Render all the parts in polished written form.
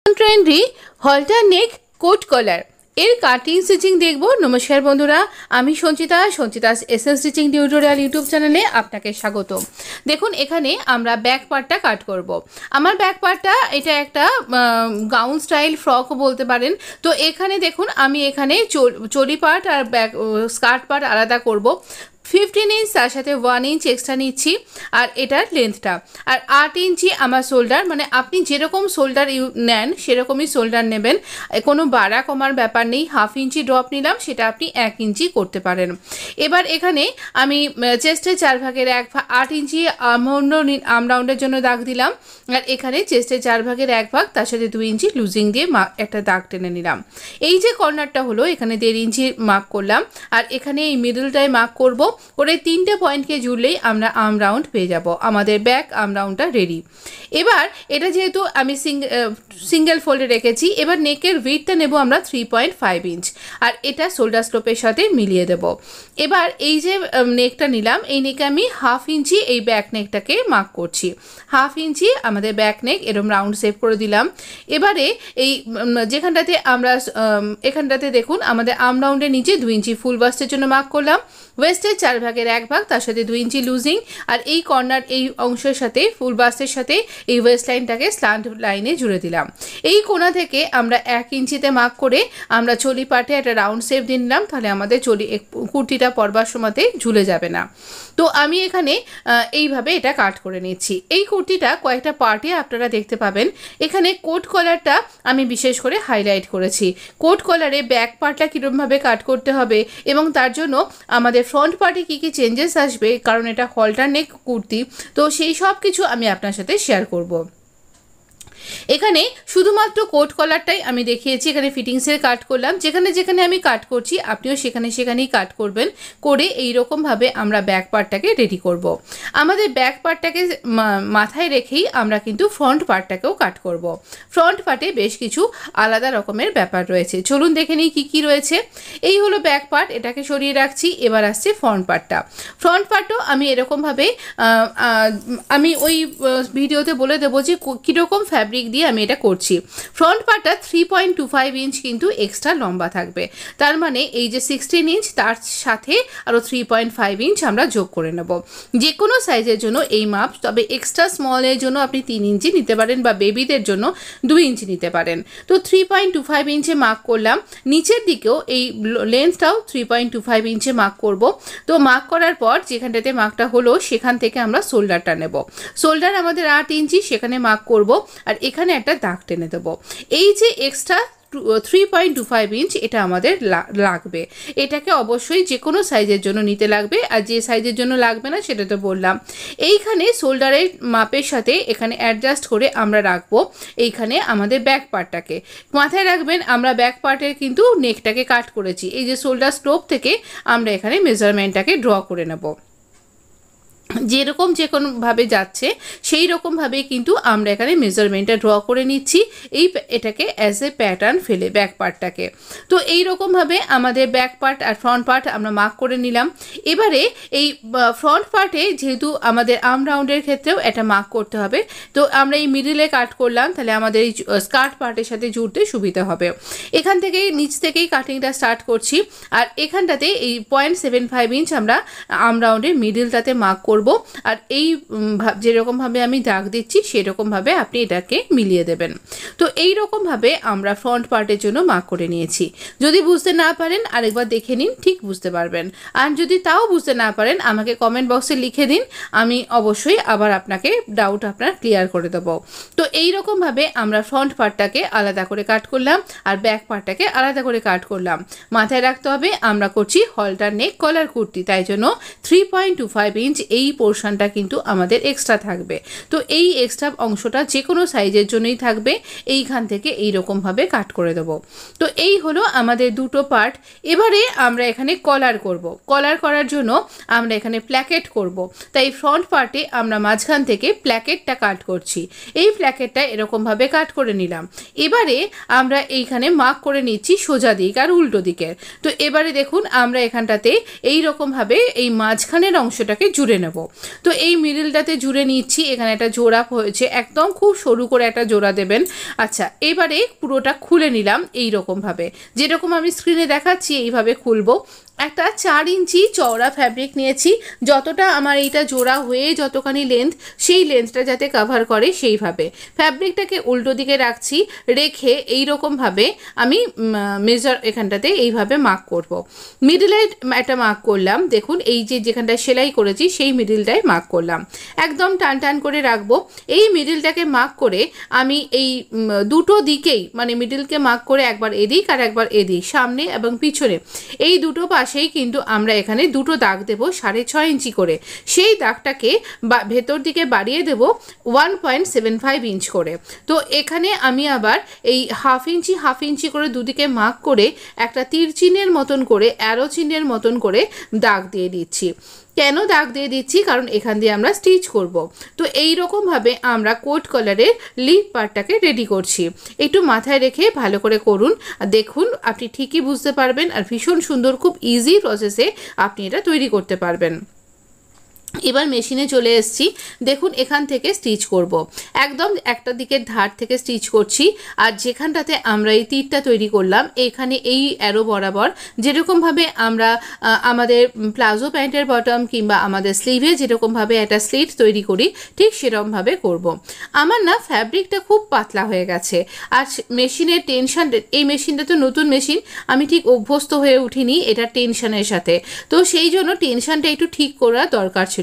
Trendy হলটার নেক coat কলার এর cutting stitching দেখব। নমস্কার বন্ধুরা, আমি Sanchita's SS stitching tutorial YouTube চ্যানেলে আপনাকে স্বাগত। দেখুন, এখানে আমরা ব্যাক পার্টটা কাট করব। আমার ব্যাক পার্টটা এটা একটা গাউন স্টাইল ফ্রকও বলতে পারেন। তো এখানে দেখুন, আমি এখানে চলি পার্ট আর ব্যাক স্কার্ট পার্ট আলাদা করব। 15 ইঞ্চ, তার সাথে 1 ইঞ্চ এক্সট্রা নিচ্ছি, আর এটার লেন্থটা। আর 8 ইঞ্চি আমার শোল্ডার, মানে আপনি যেরকম শোল্ডার নেন সেরকমই শোল্ডার নেবেন, কোনো বাড়া কমার ব্যাপার নেই। 1/2 ইঞ্চি ড্রপ নিলাম, সেটা আপনি 1 ইঞ্চি করতে পারেন। এবার এখানে আমি চেস্টের 4 ভাগের 1 ভাগ 8 ইঞ্চি আমরাউন্ডের জন্য দাগ দিলাম, আর এখানে চেস্টের 4 ভাগের 1 ভাগ, তার সাথে 2 ইঞ্চি লুজিং দিয়ে একটা দাগ টেনে নিলাম। এই যে কর্নারটা হলো, এখানে 1.5 ইঞ্চি মার্ক করলাম, আর এখানে এই মিডলটায় মার্ক করব। করে 3টে পয়েন্টকে জুড়লেই আমরা আর্ম রাউন্ড পেয়ে যাব। আমাদের ব্যাক আর্ম রাউন্ডটা রেডি। এবার এটা যেহেতু আমি সিঙ্গেল ফোল্ডে রেখেছি, এবার নেকের উইডথটা নেব আমরা 3.5 ইঞ্চ, আর এটা শোল্ডার স্লোপের সাথে মিলিয়ে দেব। এবার এই যে নেকটা নিলাম, এই নেকে আমি 1/2 ইঞ্চি এই ব্যাক নেকটাকে মার্ক করছি। 1/2 ইঞ্চি আমাদের ব্যাক নেক এরকম রাউন্ড শেপ করে দিলাম। এবারে এই যেখানটাতে আমরা এখানটাতে দেখুন, আমাদের আর্ম রাউন্ডের নিচে 2 ইঞ্চি ফুল বাস্টের জন্য মার্ক করলাম। ওয়েস্টের 4 ভাগের 1 ভাগ, তার সাথে 2 ইঞ্চি লুজিং, আর এই কর্নার এই অংশের সাথে ফুল বাস্টের সাথে এই ওয়েস্ট লাইনটাকে স্ল্যান্ট লাইনে জুড়ে দিলাম। এই কোণা থেকে আমরা 1 ইঞ্চিতে মার্ক করে আমরা চলি পাটে একটা রাউন্ড শেপ দিয়ে নিলাম, তাহলে আমাদের কুর্তিটা পরবার সময়তে ঝুলে যাবে না। তো আমি এখানে এইভাবে এটা কাট করে নিচ্ছি। এই কুর্তিটা কয়েকটা পার্টে আপনারা দেখতে পাবেন। এখানে কোট কলারটা আমি বিশেষ করে হাইলাইট করেছি। কোট কলারে ব্যাক পার্টটা কীরকমভাবে কাট করতে হবে এবং তার জন্য আমাদের ফ্রন্ট পার্টে কী কী চেঞ্জেস আসবে, কারণ এটা হলটার নেক কুর্তি, তো সেই সব কিছু আমি আপনার সাথে শেয়ার করব। এখানে শুধুমাত্র কোট কলারটাই আমি দেখিয়েছি। এখানে ফিটিংসের কাট করলাম, যেখানে যেখানে আমি কাট করছি আপনিও সেখানেই কাট করবেন। করে এইরকমভাবে আমরা ব্যাক পার্টটাকে রেডি করব। আমাদের ব্যাক পার্টটাকে মাথায় রেখেই আমরা কিন্তু ফ্রন্ট পার্টটাকেও কাট করব। ফ্রন্ট পার্টে বেশ কিছু আলাদা রকমের ব্যাপার রয়েছে, চলুন দেখে নিই কী কী রয়েছে। এই হলো ব্যাক পার্ট, এটাকে সরিয়ে রাখছি। এবার আসছে ফ্রন্ট পার্টটা। ফ্রন্ট পার্টও আমি এরকমভাবে আমি ওই ভিডিওতে বলে দেবো যে কীরকম ফ্যাব্রিক দিয়ে আমি এটা করছি। ফ্রন্ট পার্টটা 3.25 ইঞ্চ কিন্তু এক্সট্রা লম্বা থাকবে, তার মানে এই যে 16 ইঞ্চ তার সাথে আরও 3.5 ইঞ্চ আমরা যোগ করে নেব। যে কোনো সাইজের জন্য এই মাপ, তবে এক্সট্রা স্মলের জন্য আপনি 3 ইঞ্চি নিতে পারেন, বা বেবিদের জন্য 2 ইঞ্চি নিতে পারেন। তো 3.25 ইঞ্চে মার্ক করলাম। নিচের দিকেও এই লেন্থটাও 3.25 ইঞ্চে মার্ক করব। তো মার্ক করার পর যেখানটাতে মার্কটা হলো সেখান থেকে আমরা শোল্ডারটা নেব। শোল্ডার আমাদের 8 ইঞ্চি, সেখানে মার্ক করব, আর এখানে একটা দাগ টেনে দেবো। এই যে এক্সট্রা 3.25 ইঞ্চ এটা আমাদের লাগবে। এটাকে অবশ্যই যে কোনো সাইজের জন্য নিতে লাগবে, আর যে সাইজের জন্য লাগবে না সেটা তো বললাম। এইখানে শোল্ডারের মাপের সাথে এখানে অ্যাডজাস্ট করে আমরা রাখবো এইখানে আমাদের ব্যাক পার্টটাকে। মাথায় রাখবেন, আমরা ব্যাক পার্টের কিন্তু নেকটাকে কাট করেছি। এই যে শোল্ডার স্লোপ থেকে আমরা এখানে মেজারমেন্টটাকে ড্র করে নেব। যেরকম যে কোনোভাবে যাচ্ছে সেই রকমভাবেই কিন্তু আমরা এখানে মেজারমেন্টটা ড্র করে নিচ্ছি, এটাকে অ্যাজ এ প্যাটার্ন ফেলে ব্যাক পার্টটাকে। তো এই রকমভাবে আমাদের ব্যাক পার্ট আর ফ্রন্ট পার্ট আমরা মার্ক করে নিলাম। এবারে এই ফ্রন্ট পার্টে যেহেতু আমাদের আর্ম রাউন্ডের ক্ষেত্রেও এটা মার্ক করতে হবে, তো আমরা এই মিডিলে কাট করলাম, তাহলে আমাদের এই স্কার্ট পার্টের সাথে জুড়তে সুবিধা হবে। এখান থেকেই নিচ থেকেই কাটিংটা স্টার্ট করছি, আর এখানটাতে এই 0.75 ইঞ্চ আমরা আর্ম রাউন্ডের মিডিলটাতে মার্ক করব। আর এই যেরকমভাবে আমি দাগ দিচ্ছি সেরকমভাবে আপনি এটাকে মিলিয়ে দেবেন। তো এই রকমভাবে আমরা ফ্রন্ট পার্টের জন্য মার্ক করে নিয়েছি। যদি বুঝতে না পারেন আরেকবার দেখে নিন, ঠিক বুঝতে পারবেন। আর যদি তাও বুঝতে না পারেন আমাকে কমেন্ট বক্সে লিখে দিন, আমি অবশ্যই আবার আপনাকে ডাউট আপনার ক্লিয়ার করে দেবো। তো এই রকমভাবে আমরা ফ্রন্ট পার্টটাকে আলাদা করে কাট করলাম, আর ব্যাক পার্টটাকে আলাদা করে কাট করলাম। মাথায় রাখতে হবে আমরা করছি হলটার নেক কলার কুর্তি, তাই জন্য 3.25 ইঞ্চ এই পোর্শনটা কিন্তু আমাদের এক্সট্রা থাকবে। তো এই এক্সট্রা অংশটা যে কোনো সাইজের জন্যই থাকবে। এইখান থেকে এইরকমভাবে কাট করে দেবো। তো এই হলো আমাদের দুটো পার্ট। এবারে আমরা এখানে কলার করব। কলার করার জন্য আমরা এখানে প্ল্যাকেট করব, তাই ফ্রন্ট পার্টে আমরা মাঝখান থেকে প্ল্যাকেটটা কাট করছি। এই প্ল্যাকেটটা এরকমভাবে কাট করে নিলাম। এবারে আমরা এইখানে মার্ক করে নিচ্ছি সোজা দিক আর উল্টো দিকের। তো এবারে দেখুন আমরা এখানটাতে এইরকমভাবে এই মাঝখানের অংশটাকে জুড়ে নেব। নেব। তো এই মিডলটাতে জুড়ে নিচ্ছি, এখানে একটা জোড়া হয়েছে, একদম খুব সরু করে একটা জোড়া দেবেন। আচ্ছা, এবারে পুরোটা খুলে নিলাম এই রকমভাবে, যেরকম আমি স্ক্রিনে দেখাচ্ছি এইভাবে খুলবো। একটা 4 ইঞ্চি চওড়া ফ্যাব্রিক নিয়েছি, যতটা আমার এইটা জোড়া হয়ে যতখানি লেন্থ, সেই লেন্থটা যাতে কভার করে সেইভাবে ফ্যাব্রিকটাকে উল্টো দিকে রাখছি, রেখে এই রকমভাবে আমি মেজার এখানটাতে এইভাবে মার্ক করব। মিডলে একটা মার্ক করলাম, দেখুন এই যে যেখানটা সেলাই করেছি সেই মিডলটায় মার্ক করলাম, একদম টান টান করে রাখবো। এই মিডলটাকে মার্ক করে আমি এই দুটো দিকেই, মানে মিডলকে মার্ক করে একবার এদিক আর একবার এদিক, সামনে এবং পিছনে, এই দুটো পাশেই কিন্তু আমরা এখানে দুটো দাগ দেবো 6.5 ইঞ্চি করে। সেই দাগটাকে ভেতর দিকে বাড়িয়ে দেব 1.75 ইঞ্চ করে। তো এখানে আমি আবার এই হাফ ইঞ্চি করে দুদিকে মার্ক করে একটা তীর চিহ্নের মতন করে, অ্যারো চিহ্নের মতন করে দাগ দিয়ে দিচ্ছি। কেন দাগ দিয়ে দিচ্ছি? কারণ এখান দিয়ে আমরা স্টিচ করব। তো এই রকমভাবে আমরা কোট কলারের লিপ পার্টটাকে রেডি করছি। একটু মাথায় রেখে ভালো করে করুন, দেখুন আপনি ঠিকই বুঝতে পারবেন, আর ভীষণ সুন্দর, খুব ইজি প্রসেসে আপনি এটা তৈরি করতে পারবেন। এবার মেশিনে চলে এসেছি, দেখুন এখান থেকে স্টিচ করব। একদম একটা দিকের ধার থেকে স্টিচ করছি, আর যেখানটাতে আমরা এই তীরটা তৈরি করলাম এখানে এই অ্যারো বরাবর, যেরকমভাবে আমরা আমাদের প্লাজো প্যান্টের বটম কিংবা আমাদের স্লিভে যেরকমভাবে একটা স্লিট তৈরি করি ঠিক সেরকমভাবে করব। আমার না ফ্যাব্রিকটা খুব পাতলা হয়ে গেছে, আর মেশিনের টেনশন, এই মেশিনটা তো নতুন মেশিন, আমি ঠিক অভ্যস্ত হয়ে উঠিনি এটা টেনশনের সাথে, তো সেই জন্য টেনশনটা একটু ঠিক করা দরকার ছিল।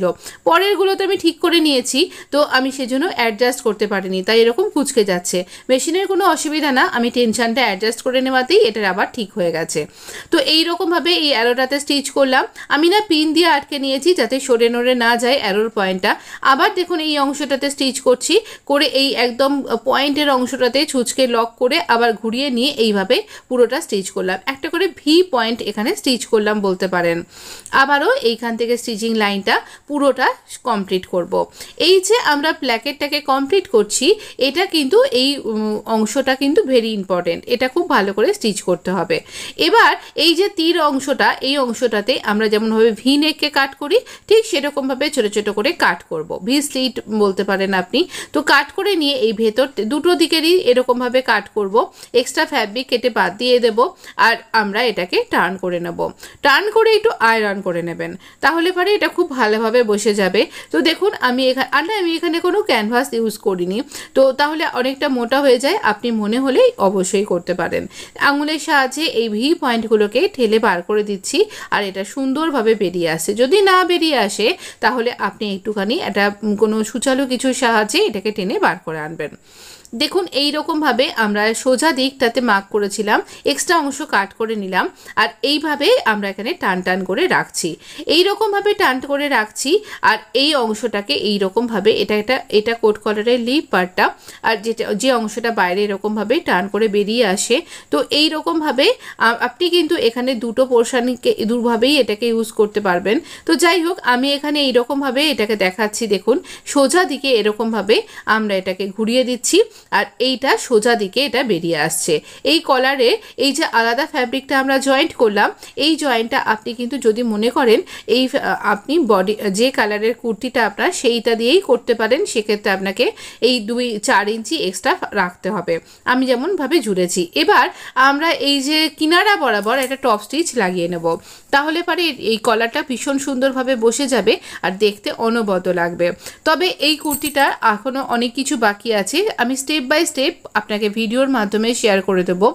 পরেরগুলোতে আমি ঠিক করে নিয়েছি, তো আমি সেজন্য অ্যাডজাস্ট করতে পারিনি, তাই এরকম কুঁচকে যাচ্ছে। মেশিনের কোনো অসুবিধা না, আমি টেনশনটা অ্যাডজাস্ট করে নেওয়াতেই এটার আবার ঠিক হয়ে গেছে। তো এই রকমভাবে এই অ্যারোটাতে স্টিচ করলাম। আমি না পিন দিয়ে আটকে নিয়েছি যাতে সরে নড়ে না যায় অ্যারোর পয়েন্টটা। আবার দেখুন এই অংশটাতে স্টিচ করছি, করে এই একদম পয়েন্টের অংশটাতে ছুঁচকে লক করে আবার ঘুরিয়ে নিয়ে এইভাবে পুরোটা স্টিচ করলাম। একটা করে ভি পয়েন্ট এখানে স্টিচ করলাম বলতে পারেন। আবারও এইখান থেকে স্টিচিং লাইনটা পুরোটা কমপ্লিট করব। এই যে আমরা প্ল্যাকেটটাকে কমপ্লিট করছি, এটা কিন্তু এই অংশটা কিন্তু ভেরি ইম্পর্টেন্ট, এটা খুব ভালো করে স্টিচ করতে হবে। এবার এই যে তীর অংশটা, এই অংশটাতে আমরা যেমনভাবে ভি নেককে কাট করি ঠিক সেরকমভাবে ছোটো ছোটো করে কাট করব, ভি স্লিট বলতে পারেন আপনি। তো কাট করে নিয়ে এই ভেতর দুটো দিকেরই এরকমভাবে কাট করব, এক্সট্রা ফ্যাব্রিক কেটে বাদ দিয়ে দেব, আর আমরা এটাকে টার্ন করে নেব। টার্ন করে একটু আয়রন করে নেবেন, তাহলে পরে এটা খুব ভালোভাবে বসে যাবে। তো দেখুন আমি এখানে কোনো ক্যানভাস ইউজ করিনি, তো তাহলে অনেকটা মোটা হয়ে যায়, আপনি মনে হলেই অবশ্যই করতে পারেন। আঙুলের সাহায্যে এই ভি পয়েন্টগুলোকে ঠেলে বার করে দিচ্ছি, আর এটা সুন্দরভাবে বেরিয়ে আসে। যদি না বেরিয়ে আসে তাহলে আপনি একটুখানি এটা কোনো সুচালু কিছুর সাহায্যে এটাকে টেনে বার করে আনবেন। দেখুন এই রকমভাবে আমরা সোজা দিকটাতে মার্ক করেছিলাম, এক্সট্রা অংশ কাট করে নিলাম, আর এইভাবে আমরা এখানে টান টান করে রাখছি, এই রকমভাবে টান করে রাখছি। আর এই অংশটাকে এই রকমভাবে এটা কোট কলারের লিপ পার্টটা, আর যে অংশটা বাইরে এরকমভাবে টান করে বেরিয়ে আসে। তো এই রকমভাবে আপনি কিন্তু এখানে দুটো পোর্শনকে দুভাবেই এটাকে ইউজ করতে পারবেন। তো যাই হোক, আমি এখানে এইরকমভাবে এটাকে দেখাচ্ছি, দেখুন সোজা দিকে এরকমভাবে আমরা এটাকে ঘুরিয়ে দিচ্ছি, আর এইটা সোজা দিকে এটা বেরিয়ে আসছে। এই কলারে এই যে আলাদা ফ্যাব্রিকটা আমরা জয়েন্ট করলাম, এই জয়েন্টটা আপনি কিন্তু যদি মনে করেন এই আপনি বডি যে কালারের কুর্তিটা আপনার সেইটা দিয়েই করতে পারেন, সেক্ষেত্রে আপনাকে এই 2-4 ইঞ্চি এক্সট্রা রাখতে হবে, আমি যেমনভাবে জুড়েছি। এবার আমরা এই যে কিনারা বরাবর একটা টপ স্টিচ লাগিয়ে নেব, তাহলে পরে এই কলারটা ভীষণ সুন্দরভাবে বসে যাবে আর দেখতে অনবদ্য লাগবে। তবে এই কুর্তিটা এখনও অনেক কিছু বাকি আছে, আমি স্টেপ বাই স্টেপ আপনাকে ভিডিওর মাধ্যমে শেয়ার করে দেবো।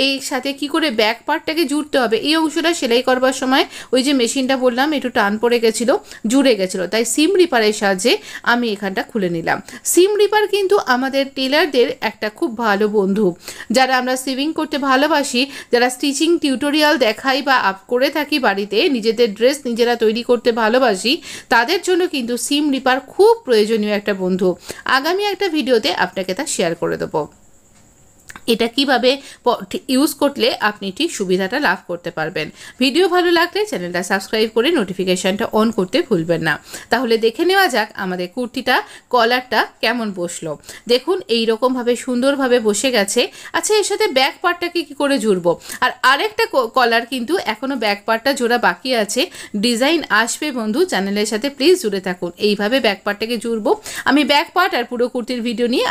এই সাথে কি করে ব্যাক পার্টটাকে জুড়তে হবে, এই অংশটা সেলাই করবার সময় ওই যে মেশিনটা বললাম একটু টান পড়ে গেছিলো, জুড়ে গেছিলো, তাই সিম রিপারের সাহায্যে আমি এখানটা খুলে নিলাম। সিম রিপার কিন্তু আমাদের টেলারদের একটা খুব ভালো বন্ধু, যারা আমরা সিভিং করতে ভালোবাসি, যারা স্টিচিং টিউটোরিয়াল দেখাই বা আপ করে থাকি বাড়িতে, নিজেদের ড্রেস নিজেরা তৈরি করতে ভালোবাসি, তাদের জন্য কিন্তু সিম রিপার খুব প্রয়োজনীয় একটা বন্ধু। আগামী একটা ভিডিওতে আপনাকে তা শেয়ার করে দেবো। এটা কিভাবে ইউজ করলে আপনি ঠিক সুবিধাটা লাভ করতে পারবেন। ভিডিও ভালো লাগলে চ্যানেলটা সাবস্ক্রাইব করে নোটিফিকেশানটা অন করতে ভুলবেন না। তাহলে দেখে নেওয়া যাক আমাদের কুর্তিটা কলারটা কেমন বসলো। দেখুন এই রকমভাবে সুন্দরভাবে বসে গেছে। আচ্ছা, এর সাথে ব্যাক পার্টটাকে কী করে জুড়বো? আর আরেকটা কলার কিন্তু এখনও ব্যাক পার্টটা জোড়া বাকি আছে, ডিজাইন আসবে বন্ধু, চ্যানেলের সাথে প্লিজ জুড়ে থাকুন। এইভাবে ব্যাক পার্টটাকে জুড়বো। আমি ব্যাক পার্ট আর পুরো কুর্তির ভিডিও নিয়ে